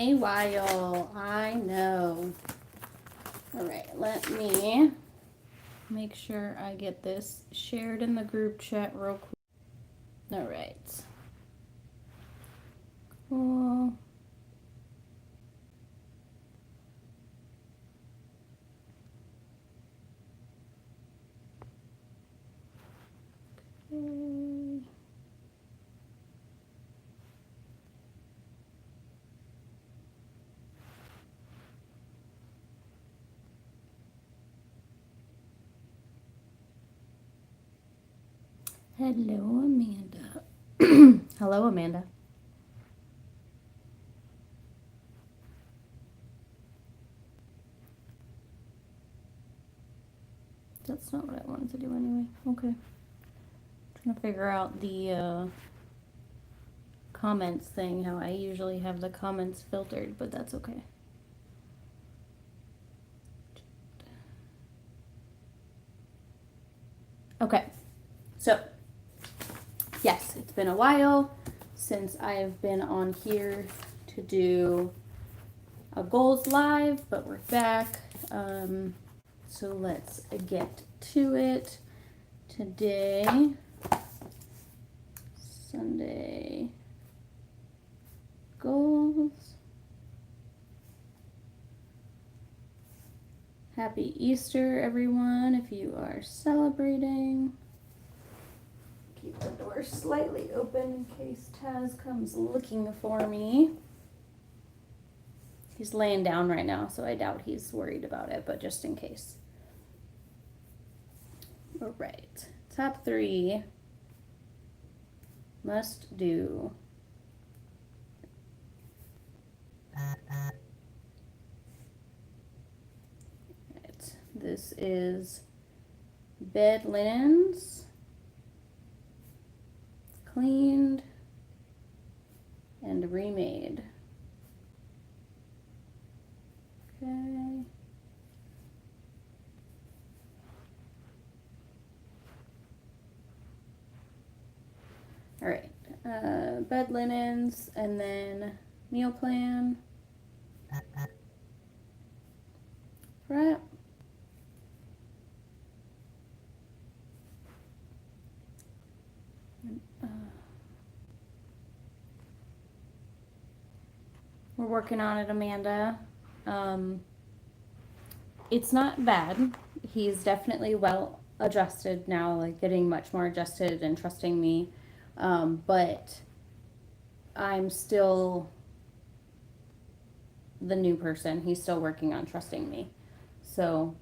A while, I know. All right, let me make sure I get this shared in the group chat real quick. All right. Cool. Okay. Hello, Amanda. Hello, Amanda. That's not what I wanted to do anyway. Okay. Trying to figure out the comments thing, how I usually have the comments filtered, but that's okay. Okay. So, yes, it's been a while since I've been on here to do a goals live, but we're back. So let's get to it. Today, Sunday goals. Happy Easter, everyone, if you are celebrating. Keep the door slightly open in case Taz comes looking for me. He's laying down right now, so I doubt he's worried about it, but just in case. All right, top 3 must do. Right. This is bed linens, cleaned and remade. Okay. All right, bed linens, and then meal plan. Prep. We're working on it, Amanda. It's not bad. He's definitely well adjusted now, like getting much more adjusted and trusting me. But I'm still the new person. He's still working on trusting me. So,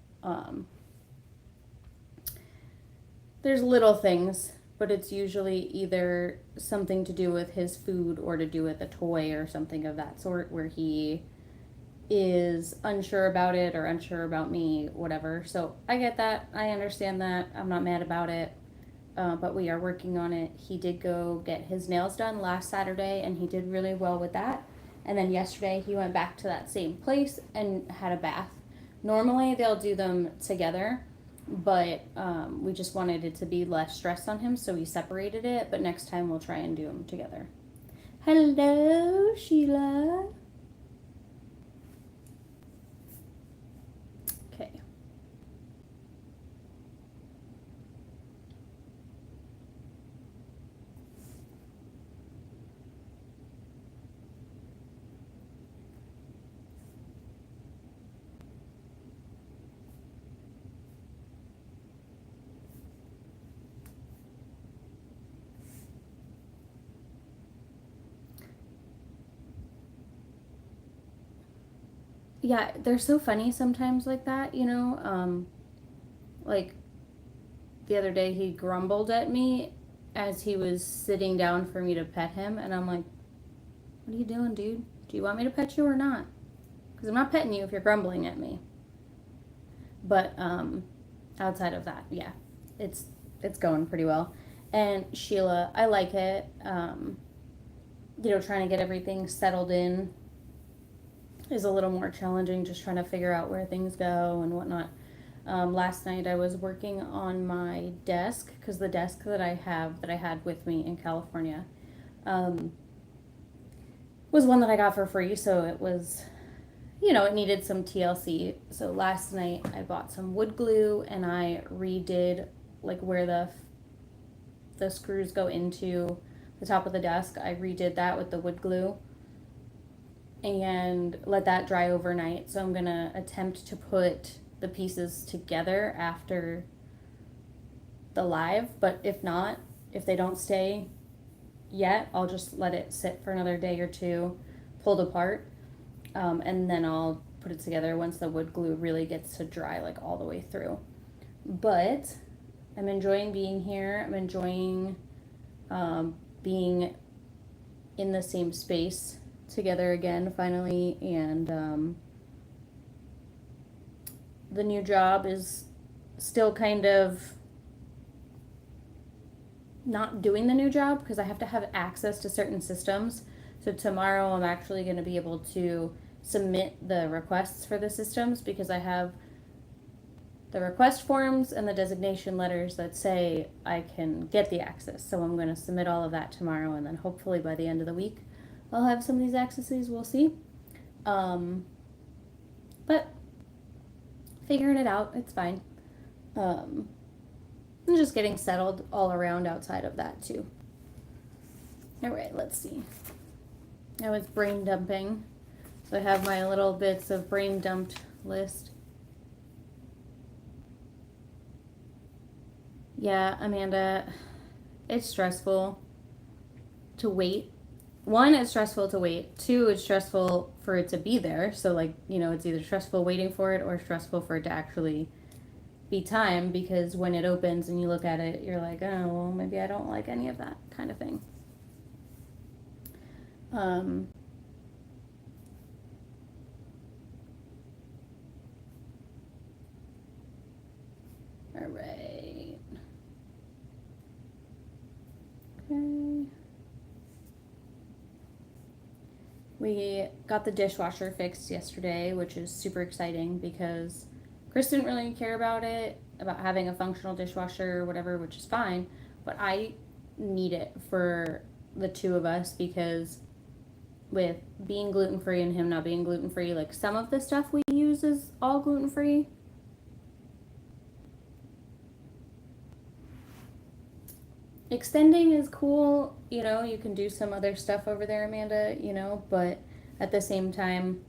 there's little things, but it's usually either something to do with his food or to do with a toy or something of that sort where he is unsure about it or unsure about me, whatever. So I get that. I understand that. I'm not mad about it. But we are working on it. He did go get his nails done last Saturday and he did really well with that. And then yesterday he went back to that same place and had a bath. Normally they'll do them together, but we just wanted it to be less stress on him, so we separated it. But next time we'll try and do them together. Hello, Sheila. Okay. Yeah, they're so funny sometimes like that, you know. Like the other day he grumbled at me as he was sitting down for me to pet him, and I'm like, what are you doing, dude? Do you want me to pet you or not? Because I'm not petting you if you're grumbling at me. But outside of that, yeah, it's going pretty well. And Sheila, I like it. You know, trying to get everything settled in is a little more challenging, just trying to figure out where things go and whatnot. Last night I was working on my desk because the desk that I had with me in California, was one that I got for free, so it was, you know, it needed some TLC. So last night I bought some wood glue and I redid like where the screws go into the top of the desk. I redid that with the wood glue and let that dry overnight. So I'm gonna attempt to put the pieces together after the live, but if not, if they don't stay yet, I'll just let it sit for another day or two, pulled apart, and then I'll put it together once the wood glue really gets to dry, like all the way through. But I'm enjoying being here. I'm enjoying being in the same space together again, finally, and the new job is still kind of not doing the new job because I have to have access to certain systems. So tomorrow I'm actually going to be able to submit the requests for the systems because I have the request forms and the designation letters that say I can get the access. So I'm going to submit all of that tomorrow, and then hopefully by the end of the week I'll have some of these accesses. We'll see. But figuring it out, it's fine. And just getting settled all around outside of that too. All right, let's see. I was brain dumping. So I have my little bits of brain dumped list. Yeah, Amanda, it's stressful to wait. One, it's stressful to wait. Two, it's stressful for it to be there. So, like, you know, it's either stressful waiting for it or stressful for it to actually be time, because when it opens and you look at it, you're like, oh, well, maybe I don't like any of that kind of thing. All right. Okay. We got the dishwasher fixed yesterday, which is super exciting because Chris didn't really care about it, about having a functional dishwasher or whatever, which is fine. But I need it for the two of us because with being gluten free and him not being gluten free, like some of the stuff we use is all gluten free. Extending is cool, you know, you can do some other stuff over there, Amanda, you know, but at the same time,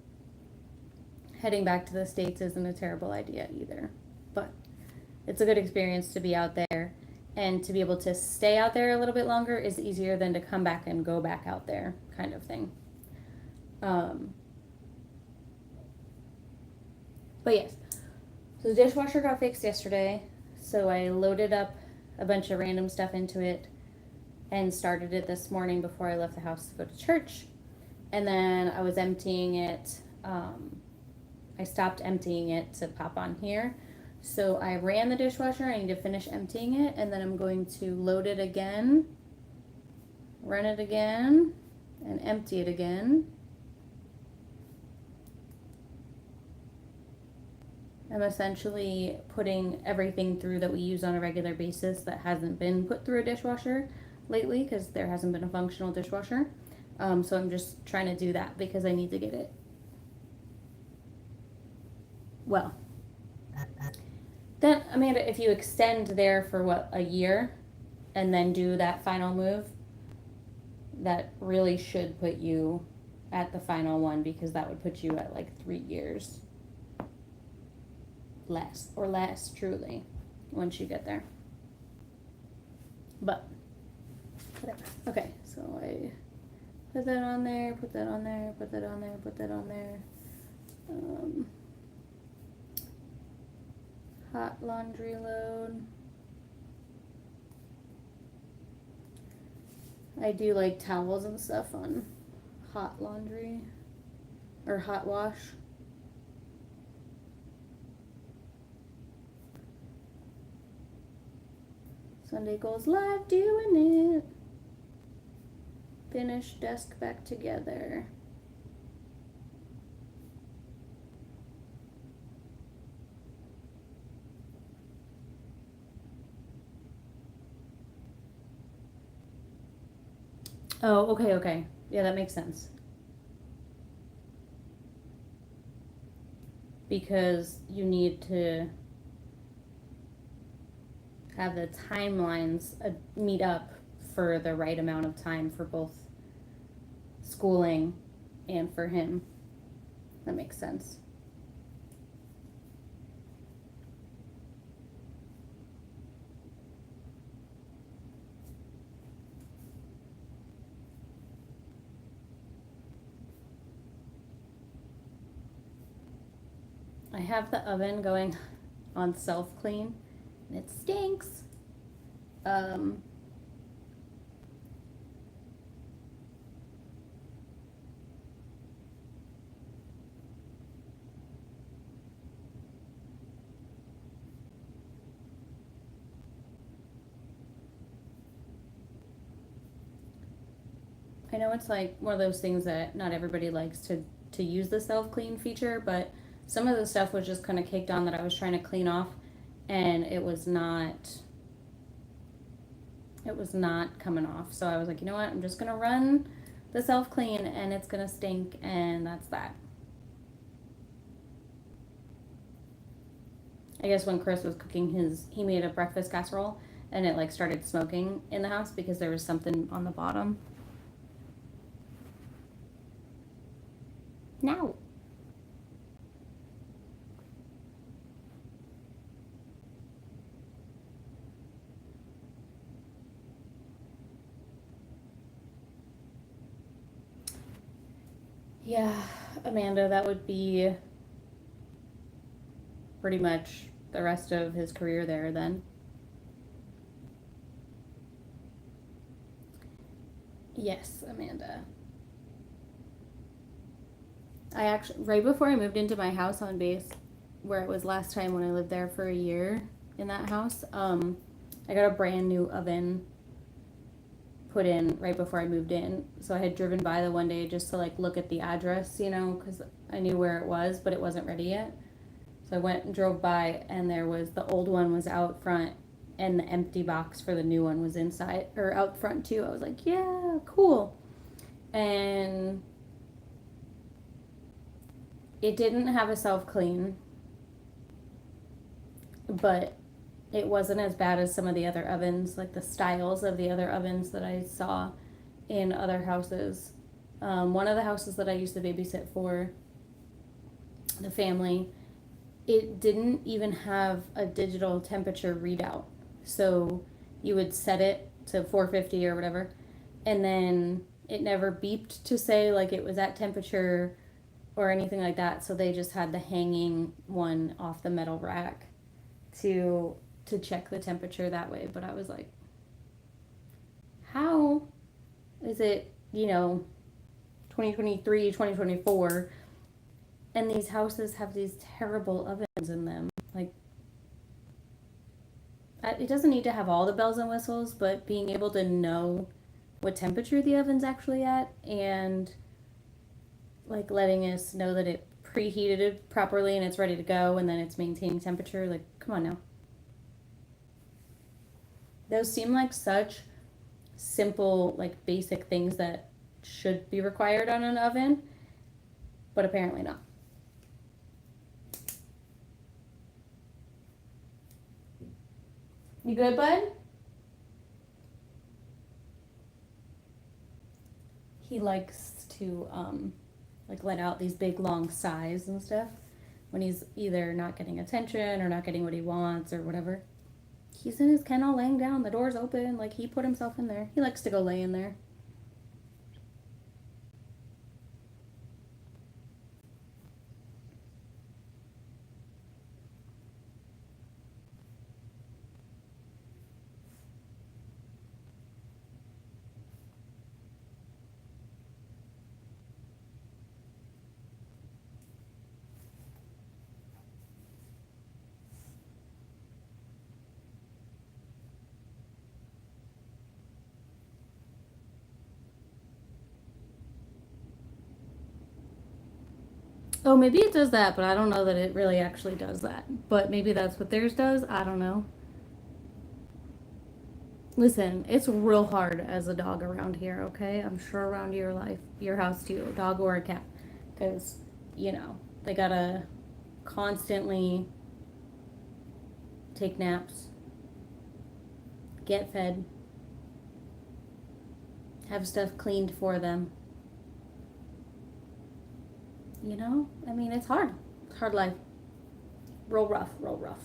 heading back to the States isn't a terrible idea either. But it's a good experience to be out there, and to be able to stay out there a little bit longer is easier than to come back and go back out there, kind of thing. But yes, so the dishwasher got fixed yesterday, so I loaded up a bunch of random stuff into it and started it this morning before I left the house to go to church. And then I was emptying it. I stopped emptying it to pop on here. So I ran the dishwasher. I need to finish emptying it, and then I'm going to load it again, run it again, and empty it again. I'm essentially putting everything through that we use on a regular basis that hasn't been put through a dishwasher lately because there hasn't been a functional dishwasher. So I'm just trying to do that because I need to get it. Well, then, Amanda, if you extend there for what, a year, and then do that final move, that really should put you at the final one, because that would put you at like 3 years less, truly, once you get there. But whatever. Okay, so I put that on there, put that on there, put that on there, put that on there. Hot laundry load. I do like towels and stuff on hot laundry or hot wash. Sunday goes live doing it. Finish desk back together. Oh, okay. Yeah, that makes sense. because you need to have the timelines meet up for the right amount of time for both schooling and for him. That makes sense. I have the oven going on self-clean and it stinks. Um, I know it's like one of those things that not everybody likes to use the self-clean feature, but some of the stuff was just kind of caked on that I was trying to clean off, and it was not coming off. So I was like, you know what? I'm just gonna run the self-clean, and it's gonna stink, and that's that. I guess when Chris was cooking he made a breakfast casserole, and it like started smoking in the house because there was something on the bottom. Now. Yeah, Amanda, that would be pretty much the rest of his career there then. Yes, Amanda. I actually, right before I moved into my house on base, where it was last time when I lived there for a year in that house, I got a brand new oven put in right before I moved in. So I had driven by the one day just to like look at the address, because I knew where it was, but it wasn't ready yet. So I went and drove by, and there was the old one was out front, and the empty box for the new one was inside or out front too. I was like, yeah, cool. And it didn't have a self clean, but it wasn't as bad as some of the other ovens, like the styles of the other ovens that I saw in other houses. One of the houses that I used to babysit for the family, it didn't even have a digital temperature readout. So you would set it to 450 or whatever, and then it never beeped to say like it was at temperature or anything like that. So they just had the hanging one off the metal rack to check the temperature that way. But I was like, how is it, 2023, 2024, and these houses have these terrible ovens in them? Like, it doesn't need to have all the bells and whistles, but being able to know what temperature the oven's actually at, and like letting us know that it preheated it properly and it's ready to go, and then it's maintaining temperature. Like, come on now. Those seem like such simple, like basic things that should be required on an oven, but apparently not. You good, bud? He likes to like let out these big long sighs and stuff when he's either not getting attention or not getting what he wants or whatever. He's in his kennel laying down, the door's open, like he put himself in there. He likes to go lay in there. Oh, maybe it does that, but I don't know that it really actually does that. But maybe that's what theirs does. I don't know. Listen, it's real hard as a dog around here, okay? I'm sure around your house too, dog or a cat. Because, they gotta constantly take naps, get fed, have stuff cleaned for them. You know, I mean, it's hard. It's hard life. Real rough, real rough.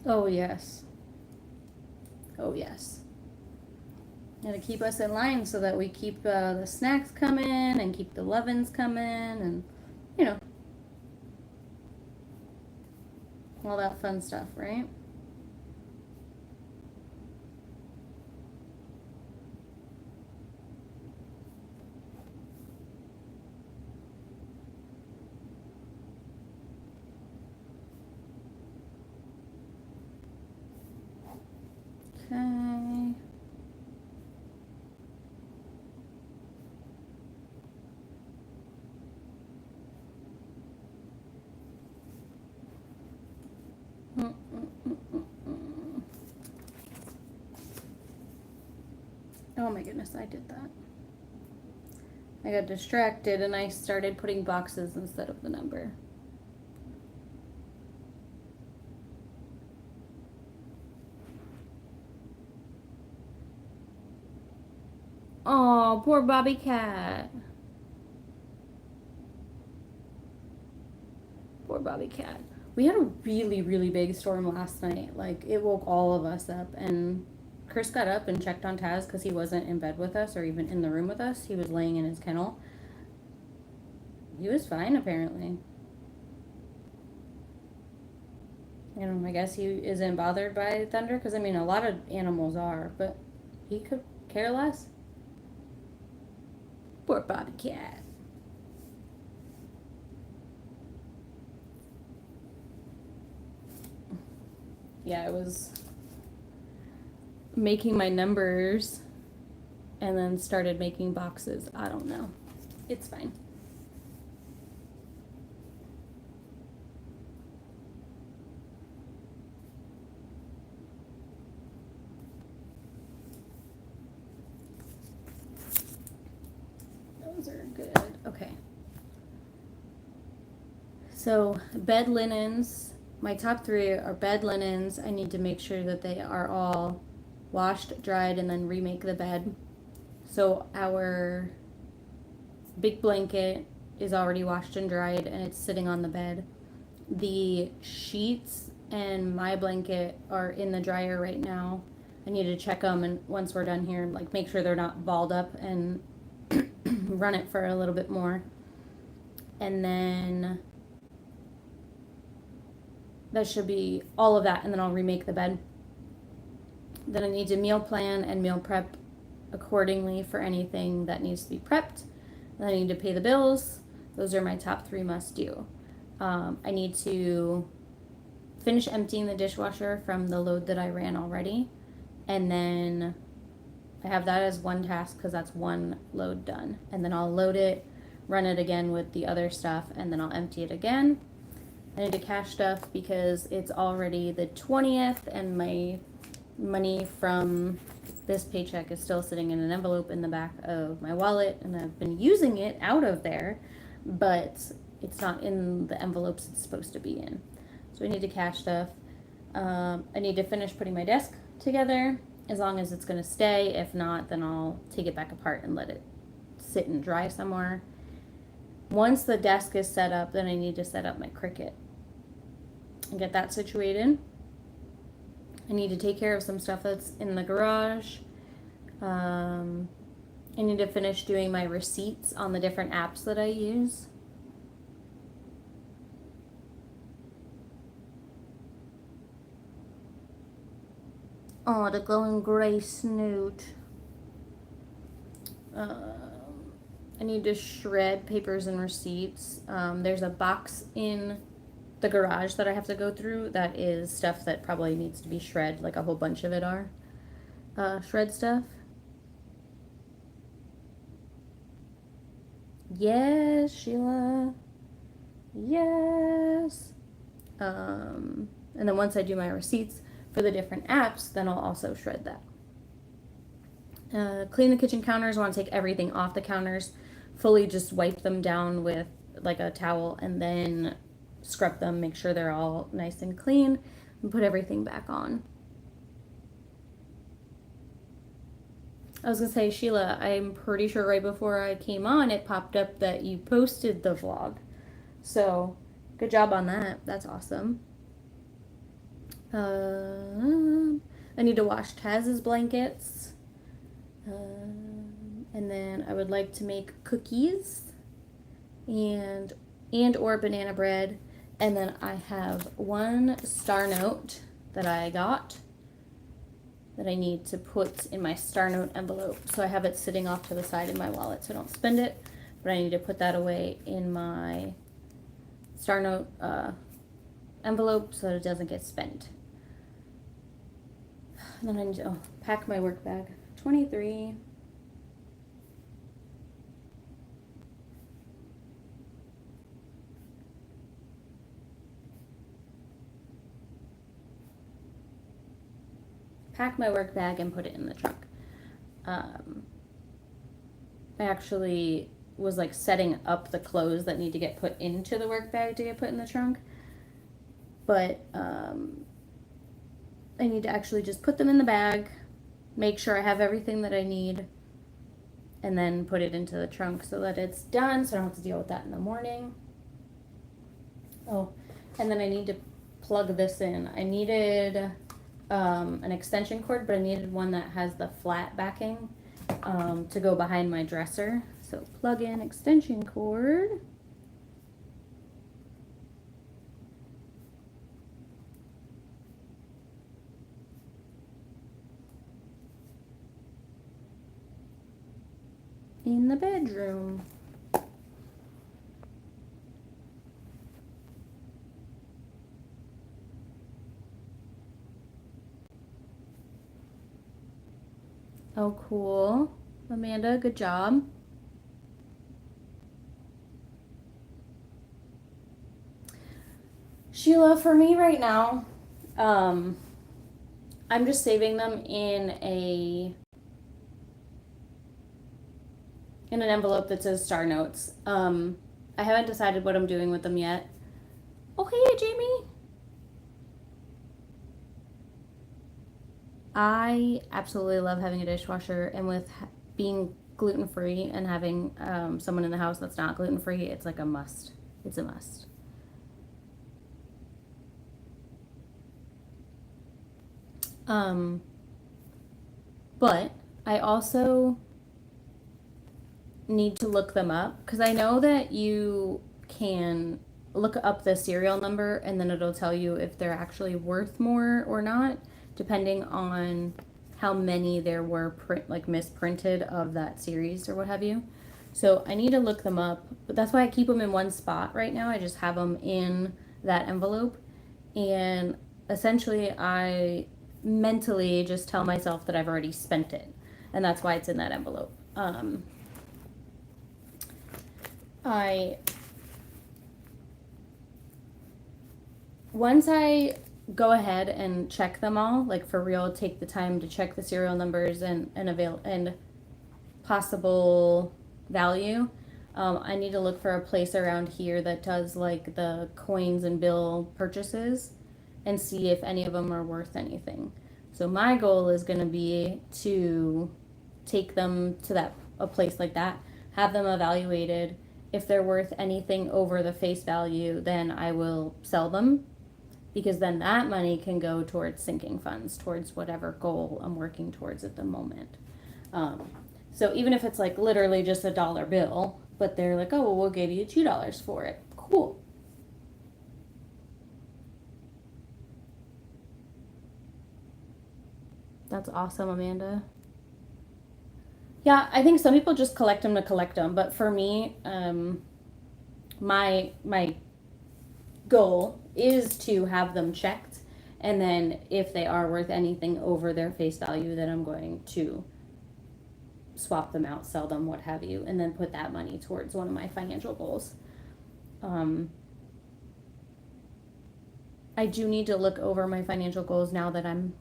Oh, yes. Oh, yes. And to keep us in line so that we keep the snacks coming and keep the lovin's coming and, you know, all that fun stuff, right? Okay. Oh my goodness, I did that. I got distracted and I started putting boxes instead of the number. Oh, poor Bobby Cat. Poor Bobby Cat. We had a really, really big storm last night. Like, it woke all of us up. And Chris got up and checked on Taz because he wasn't in bed with us or even in the room with us. He was laying in his kennel. He was fine, apparently. I guess he isn't bothered by thunder because, I mean, a lot of animals are, but he could care less. Poor Bobby Cat. Yeah, I was making my numbers and then started making boxes. I don't know. It's fine. Those are good. Okay. So, bed linens. My top 3 are bed linens. I need to make sure that they are all washed, dried, and then remake the bed. So, our big blanket is already washed and dried and it's sitting on the bed. The sheets and my blanket are in the dryer right now. I need to check them, and once we're done here, like, make sure they're not balled up and run it for a little bit more. And then that should be all of that, and then I'll remake the bed. Then I need to meal plan and meal prep accordingly for anything that needs to be prepped. Then I need to pay the bills. Those are my top 3 must do. I need to finish emptying the dishwasher from the load that I ran already. And then I have that as one task because that's one load done. And then I'll load it, run it again with the other stuff, and then I'll empty it again. I need to cash stuff because it's already the 20th and my money from this paycheck is still sitting in an envelope in the back of my wallet, and I've been using it out of there, but it's not in the envelopes it's supposed to be in. So I need to cash stuff. I need to finish putting my desk together as long as it's going to stay. If not, then I'll take it back apart and let it sit and dry somewhere. Once the desk is set up, then I need to set up my Cricut and get that situated. I need to take care of some stuff that's in the garage. I need to finish doing my receipts on the different apps that I use. Oh, the glowing gray snoot. I need to shred papers and receipts. There's a box in the garage that I have to go through that is stuff that probably needs to be shred, like a whole bunch of it are. Shred stuff. Yes, Sheila. Yes. And then once I do my receipts for the different apps, then I'll also shred that. Clean the kitchen counters. I want to take everything off the counters, fully just wipe them down with like a towel, and then scrub them, make sure they're all nice and clean, and put everything back on. I was gonna say, Sheila, I'm pretty sure right before I came on, it popped up that you posted the vlog. So, good job on that. That's awesome. I need to wash Taz's blankets. And then I would like to make cookies and or banana bread. And then I have one star note that I got that I need to put in my star note envelope. So I have it sitting off to the side in my wallet so I don't spend it. But I need to put that away in my star note envelope so that it doesn't get spent. And then I need to pack my work bag. 23. Pack my work bag and put it in the trunk. I actually was like setting up the clothes that need to get put into the work bag to get put in the trunk. But I need to actually just put them in the bag, make sure I have everything that I need, and then put it into the trunk so that it's done so I don't have to deal with that in the morning. Oh, and then I need to plug this in. I needed an extension cord, but I needed one that has the flat backing to go behind my dresser. So plug in extension cord. In the bedroom. Oh, cool. Amanda, good job. Sheila, for me right now, I'm just saving them in an envelope that says star notes. I haven't decided what I'm doing with them yet. Oh, hey, Jamie. I absolutely love having a dishwasher, and with being gluten free and having someone in the house that's not gluten free, it's like a must. It's a must. But I also need to look them up because I know that you can look up the serial number and then it'll tell you if they're actually worth more or not, depending on how many there were misprinted of that series or what have you. So I need to look them up, but that's why I keep them in one spot right now. I just have them in that envelope, and essentially I mentally just tell myself that I've already spent it, and that's why it's in that envelope. Once I go ahead and check them all, like for real, take the time to check the serial numbers and possible value. I need to look for a place around here that does like the coins and bill purchases and see if any of them are worth anything. So my goal is going to be to take them to a place like that, have them evaluated. If they're worth anything over the face value, then I will sell them, because then that money can go towards sinking funds, towards whatever goal I'm working towards at the moment. So even if it's like literally just a dollar bill, but they're like, oh, well, we'll give you $2 for it. Cool. That's awesome, Amanda. Yeah, I think some people just collect them to collect them, but for me, my goal is to have them checked, and then if they are worth anything over their face value, then I'm going to swap them out, sell them, what have you, and then put that money towards one of my financial goals. I do need to look over my financial goals now that I'm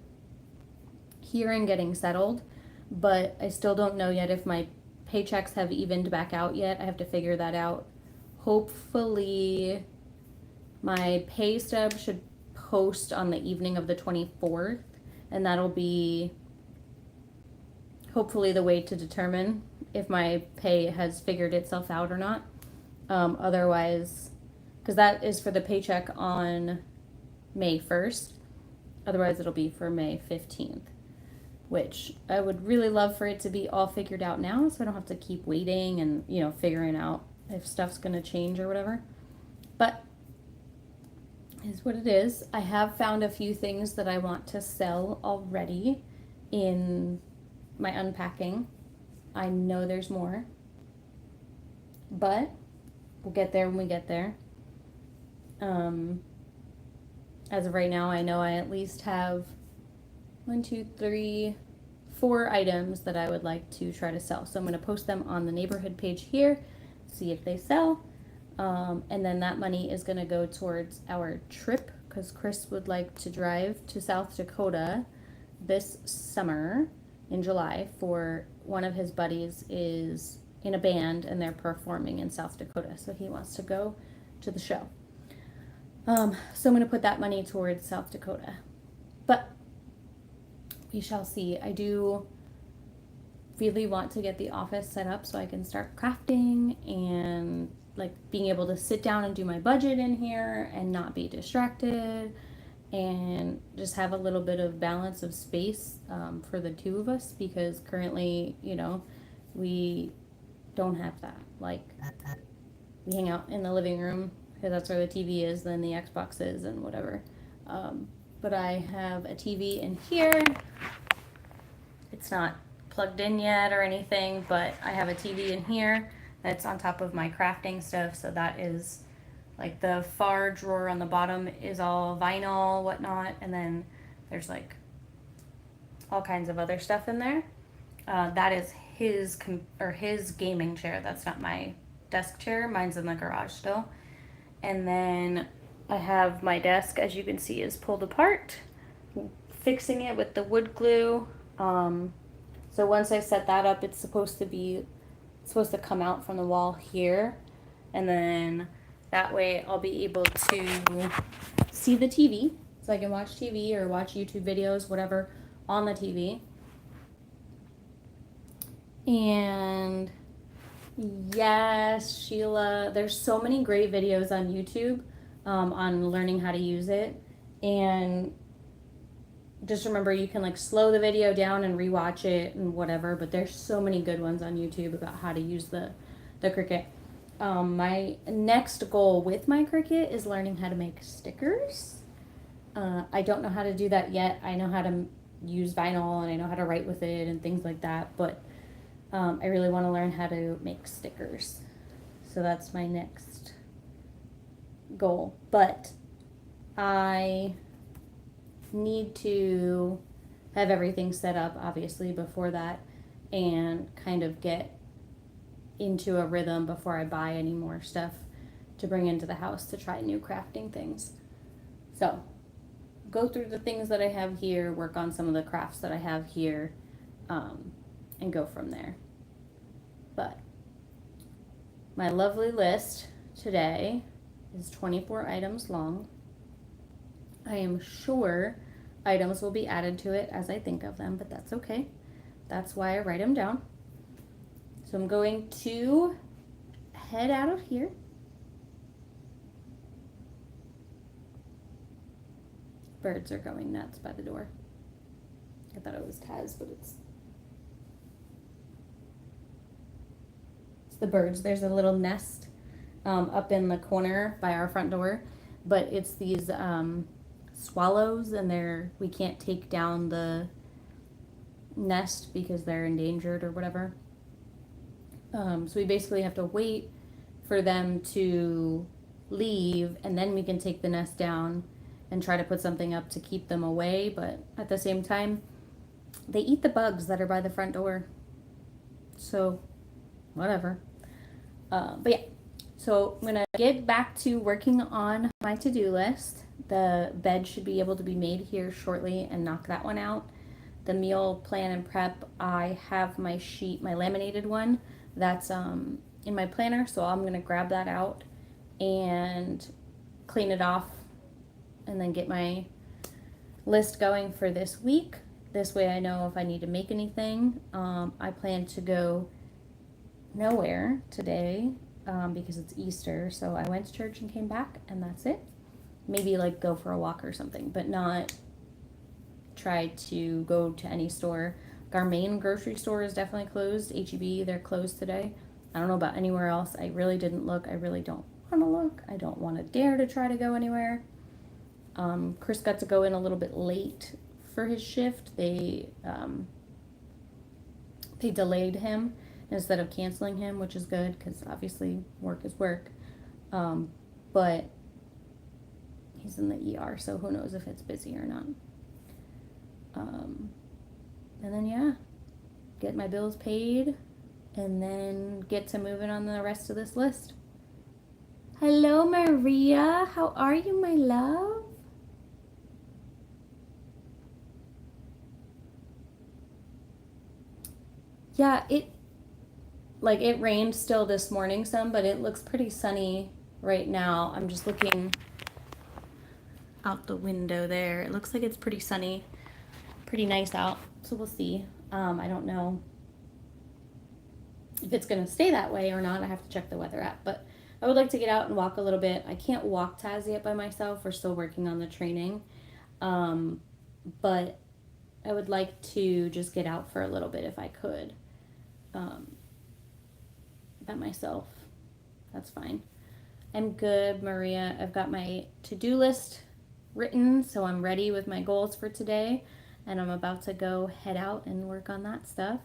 here and getting settled. but I still don't know yet if my paychecks have evened back out yet. I have to figure that out. Hopefully, my pay stub should post on the evening of the 24th, and that'll be hopefully the way to determine if my pay has figured itself out or not. Otherwise, because that is for the paycheck on May 1st. Otherwise, it'll be for May 15th, which I would really love for it to be all figured out now so I don't have to keep waiting and, figuring out if stuff's going to change or whatever. But is what it is. I have found a few things that I want to sell already in my unpacking. I know there's more, but we'll get there when we get there. As of right now, I know I at least have 1, 2, 3, 4 items that I would like to try to sell. So I'm going to post them on the neighborhood page here, see if they sell. And then that money is going to go towards our trip because Chris would like to drive to South Dakota this summer in July for one of his buddies is in a band and they're performing in South Dakota. So he wants to go to the show. So I'm going to put that money towards South Dakota. But we shall see. I do really want to get the office set up so I can start crafting and like being able to sit down and do my budget in here and not be distracted and just have a little bit of balance of space for the two of us because currently, we don't have that. Like, we hang out in the living room because that's where the TV is, then the Xbox is and whatever. But I have a TV in here. It's not plugged in yet or anything, but I have a TV in here that's on top of my crafting stuff. So that is like the far drawer on the bottom is all vinyl, whatnot. And then there's like all kinds of other stuff in there. That is his gaming chair. That's not my desk chair. Mine's in the garage still. And then I have my desk, as you can see, is pulled apart, fixing it with the wood glue. So once I set that up, it's supposed to come out from the wall here. And then that way I'll be able to see the TV. So I can watch TV or watch YouTube videos, whatever, on the TV. And yes, Sheila, there's so many great videos on YouTube on learning how to use it. And just remember, you can like slow the video down and rewatch it and whatever, but there's so many good ones on YouTube about how to use the Cricut. My next goal with my Cricut is learning how to make stickers. I don't know how to do that yet. I know how to use vinyl and I know how to write with it and things like that, but I really want to learn how to make stickers. So that's my next goal. But I need to have everything set up, obviously, before that and kind of get into a rhythm before I buy any more stuff to bring into the house to try new crafting things. So go through the things that I have here, work on some of the crafts that I have here, and go from there. But my lovely list today is 24 items long. I am sure items will be added to it as I think of them, but that's okay. That's why I write them down. So I'm going to head out of here. Birds are going nuts by the door. I thought it was Taz, but it's the birds. There's a little nest up in the corner by our front door, but it's these swallows, and we can't take down the nest because they're endangered or whatever. So we basically have to wait for them to leave, and then we can take the nest down and try to put something up to keep them away. But at the same time, they eat the bugs that are by the front door. So whatever. But yeah, so I'm gonna get back to working on my to-do list. The bed should be able to be made here shortly and knock that one out. the meal plan and prep, I have my sheet, my laminated one, that's in my planner, so I'm gonna grab that out and clean it off and then get my list going for this week. This way I know if I need to make anything. I plan to go nowhere today because it's Easter, so I went to church and came back, and that's it. Maybe like go for a walk or something, but not try to go to any store. Our main grocery store is definitely closed. H-E-B, they're closed today. I don't know about anywhere else. I really didn't look. I really don't want to look. I don't want to dare to try to go anywhere. Chris got to go in a little bit late for his shift. They delayed him instead of canceling him, which is good because obviously work is work. But he's in the ER, so who knows if it's busy or not. And then, yeah, get my bills paid and then get to moving on the rest of this list. Hello, Maria. How are you, my love? Yeah, it rained still this morning some, but it looks pretty sunny right now. I'm just looking out the window there. It looks like it's pretty sunny, pretty nice out. So we'll see. I don't know if it's going to stay that way or not. I have to check the weather app, but I would like to get out and walk a little bit. I can't walk Taz yet by myself. We're still working on the training. But I would like to just get out for a little bit if I could. By myself. That's fine. I'm good, Maria. I've got my to-do list written, so I'm ready with my goals for today, and I'm about to go head out and work on that stuff.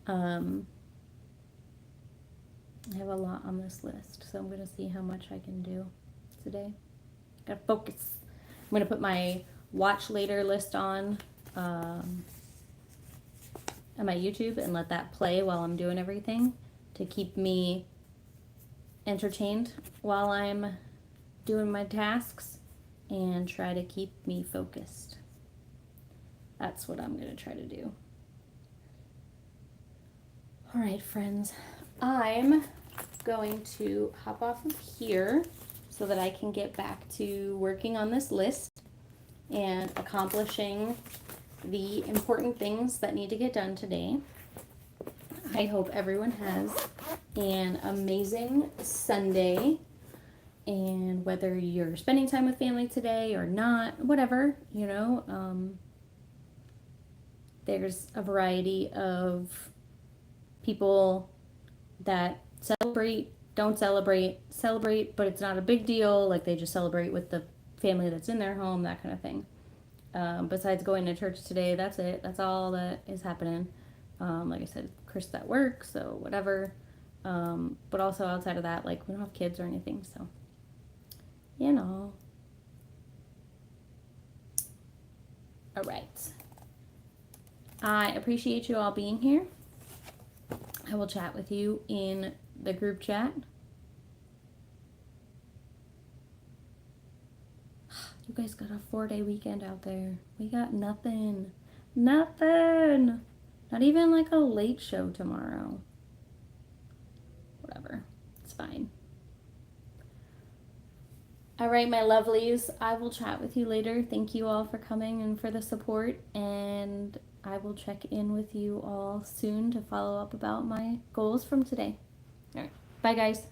I have a lot on this list, so I'm going to see how much I can do today. Gotta focus. I'm going to put my watch later list on my YouTube and let that play while I'm doing everything to keep me entertained while I'm doing my tasks and try to keep me focused. That's what I'm going to try to do. All right, friends, I'm going to hop off of here so that I can get back to working on this list and accomplishing the important things that need to get done today. I hope everyone has an amazing Sunday, and whether you're spending time with family today or not, whatever, there's a variety of people that celebrate, don't celebrate, but it's not a big deal, like they just celebrate with the family that's in their home, that kind of thing. Besides going to church today, that's it. That's all that is happening. Like I said, Chris at work, so whatever. But also outside of that, like we don't have kids or anything, so All right. I appreciate you all being here. I will chat with you in the group chat. You guys got a 4-day weekend out there. We got nothing. Nothing. Not even like a late show tomorrow. Whatever. It's fine. All right, my lovelies. I will chat with you later. Thank you all for coming and for the support. And I will check in with you all soon to follow up about my goals from today. All right. Bye, guys.